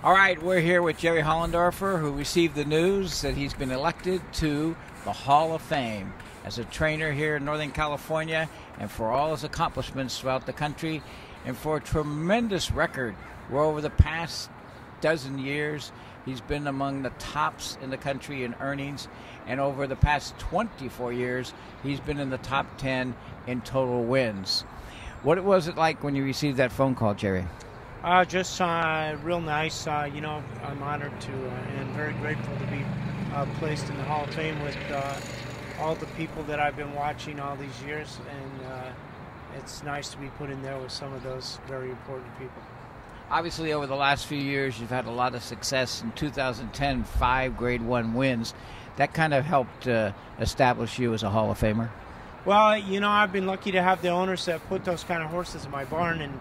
All right, we're here with Jerry Hollendorfer, who received the news that he's been elected to the Hall of Fame as a trainer here in Northern California, and for all his accomplishments throughout the country, and for a tremendous record where over the past dozen years he's been among the tops in the country in earnings, and over the past 24 years he's been in the top 10 in total wins. What was it like when you received that phone call, Jerry? Just real nice. I'm honored to and very grateful to be placed in the Hall of Fame with all the people that I've been watching all these years, and it's nice to be put in there with some of those very important people. Obviously, over the last few years, you've had a lot of success. In 2010, 5 Grade 1 wins. That kind of helped establish you as a Hall of Famer? Well, I've been lucky to have the owners that put those kind of horses in my barn, and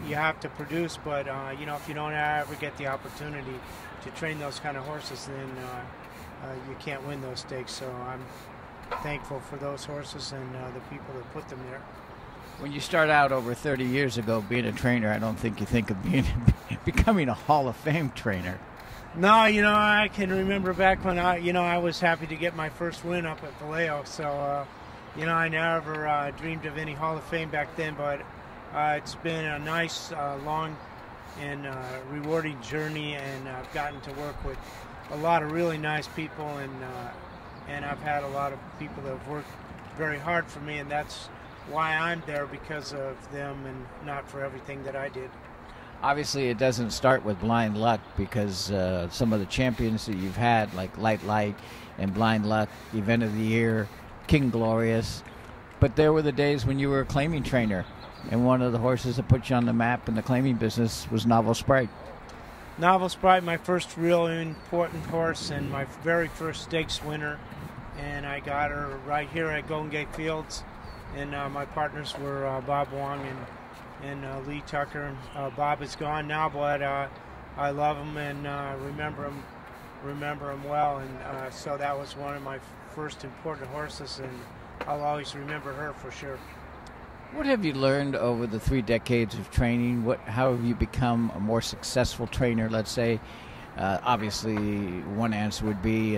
you have to produce, but if you don't ever get the opportunity to train those kind of horses, then you can't win those stakes. So I'm thankful for those horses and the people that put them there. When you start out over 30 years ago being a trainer, I don't think you think of becoming a Hall of Fame trainer. No, I can remember back when I was happy to get my first win up at Vallejo. So I never dreamed of any Hall of Fame back then, but it's been a nice, long, and rewarding journey, and I've gotten to work with a lot of really nice people, and I've had a lot of people that have worked very hard for me, and that's why I'm there, because of them and not for everything that I did. Obviously, it doesn't start with blind luck, because some of the champions that you've had, like Light and Blind Luck, Event of the Year, King Glorious, but there were the days when you were a claiming trainer, and one of the horses that put you on the map in the claiming business was Novel Sprite. Novel Sprite, my first real important horse and my very first stakes winner, and I got her right here at Golden Gate Fields, and my partners were Bob Wong and Lee Tucker. Bob is gone now, but I love him and remember him well, and so that was one of my first important horses, and I'll always remember her for sure. What have you learned over the 3 decades of training? How have you become a more successful trainer, let's say? Obviously, one answer would be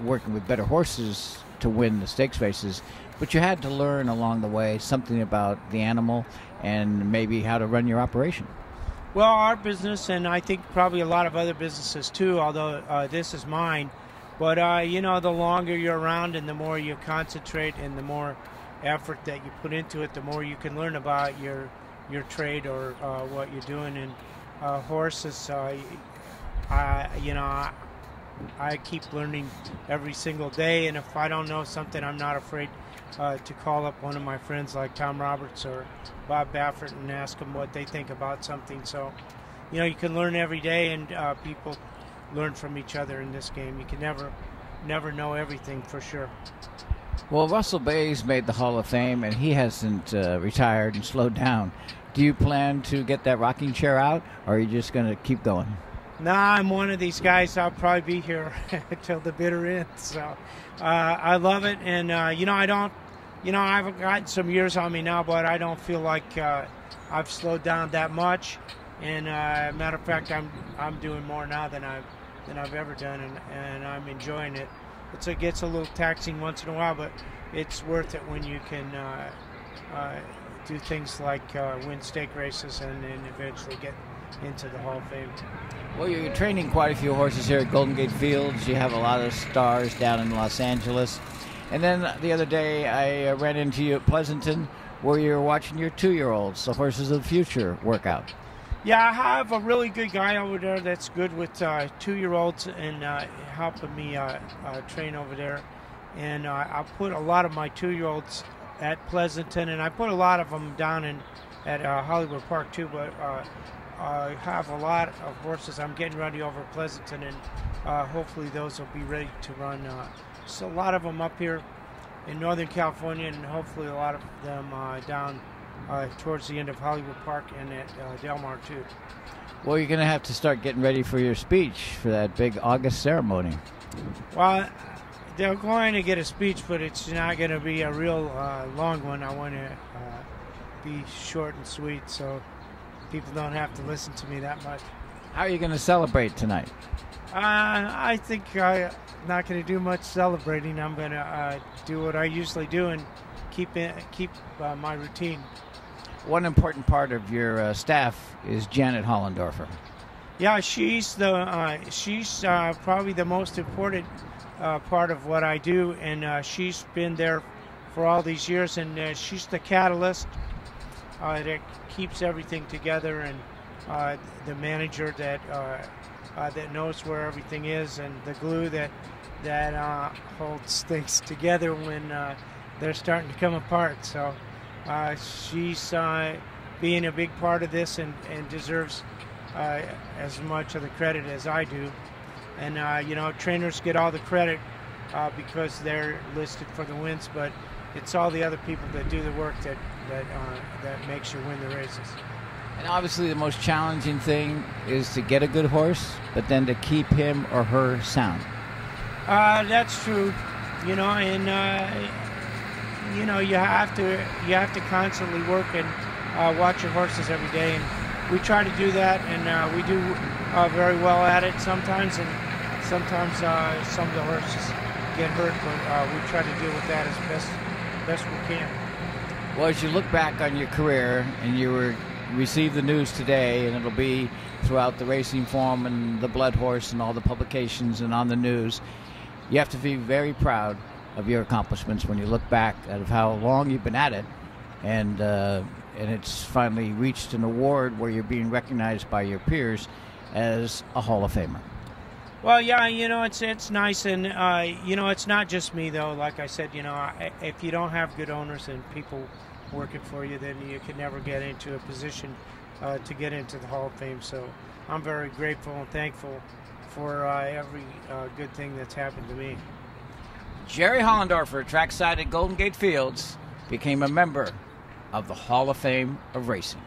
working with better horses to win the stakes races, but you had to learn along the way something about the animal and maybe how to run your operation. Well, our business, and I think probably a lot of other businesses too, although this is mine, but the longer you're around and the more you concentrate and the more effort that you put into it, the more you can learn about your trade or what you're doing. And horses, I keep learning every single day, and if I don't know something, I'm not afraid to call up one of my friends like Tom Roberts or Bob Baffert and ask them what they think about something. So you can learn every day, and people learn from each other in this game. You can never know everything for sure. Well, Russell Bayes made the Hall of Fame, and he hasn't retired and slowed down. Do you plan to get that rocking chair out, or are you just going to keep going? Nah, I'm one of these guys. I'll probably be here till the bitter end. So I love it, and I don't. I've got some years on me now, but I don't feel like I've slowed down that much. And matter of fact, I'm doing more now than I've ever done, and I'm enjoying it. It gets a little taxing once in a while, but it's worth it when you can do things like win stake races and then eventually get into the Hall of Fame. Well, you're training quite a few horses here at Golden Gate Fields. You have a lot of stars down in Los Angeles. And then the other day I ran into you at Pleasanton, where you were watching your 2-year-olds, the Horses of the Future, workout. Yeah, I have a really good guy over there that's good with 2-year-olds and helping me train over there. And I put a lot of my 2-year-olds at Pleasanton, and I put a lot of them down at Hollywood Park too. But I have a lot of horses I'm getting ready over at Pleasanton, and hopefully those will be ready to run. So a lot of them up here in Northern California, and hopefully a lot of them down towards the end of Hollywood Park and at Del Mar too. Well, you're going to have to start getting ready for your speech for that big August ceremony. Well, they're going to get a speech, but it's not going to be a real long one. I want to be short and sweet, so people don't have to listen to me that much. How are you going to celebrate tonight? I think I'm not going to do much celebrating. I'm going to do what I usually do and keep my routine. One important part of your staff is Janet Hollendorfer. Yeah, she's probably the most important part of what I do, and she's been there for all these years, and she's the catalyst that keeps everything together, and the manager that knows where everything is, and the glue that holds things together when they're starting to come apart. So she's being a big part of this and deserves as much of the credit as I do. And trainers get all the credit because they're listed for the wins, but it's all the other people that do the work that makes you win the races. And obviously the most challenging thing is to get a good horse, but then to keep him or her sound. That's true, and you have to constantly work and watch your horses every day, and we try to do that, and we do very well at it sometimes, and sometimes some of the horses get hurt, but we try to deal with that as best we can. Well, as you look back on your career, and you received the news today, and it'll be throughout the Racing Form and the Blood Horse and all the publications and on the news, you have to be very proud of your accomplishments when you look back at how long you've been at it, and it's finally reached an award where you're being recognized by your peers as a Hall of Famer. Well, yeah, it's nice, and it's not just me though. Like I said, if you don't have good owners and people working for you, then you can never get into a position to get into the Hall of Fame. So I'm very grateful and thankful for every good thing that's happened to me. Jerry Hollendorfer, trackside at Golden Gate Fields, became a member of the Hall of Fame of Racing.